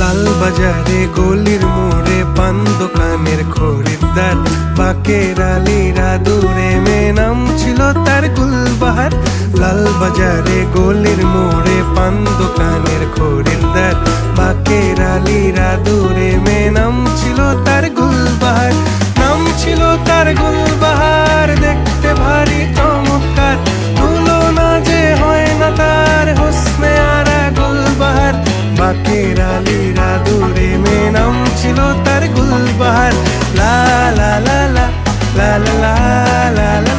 লাল বাজারে গলির মোড়ে পান দোকানের খরিদ্দার, বাকের আলীরা দূরে মে নাম ছিল তার গুলবাহার। লাল বাজারে গলির মোড়ে পান দোকানের খরিদ্দার, বাকের আলীরা দূরে মে নাম ছিল তার গুলবাহার। নাম ছিল তার গুলবাহার, দেখতে ভারী চমৎকার, তুলনা যে হয় না তার হোসনে আরা গুলবাহার। বাকের আলীরা দূরে মে নাম ছিল তার গুলবাহার। লা লা লা লা লা লা লা লা লা।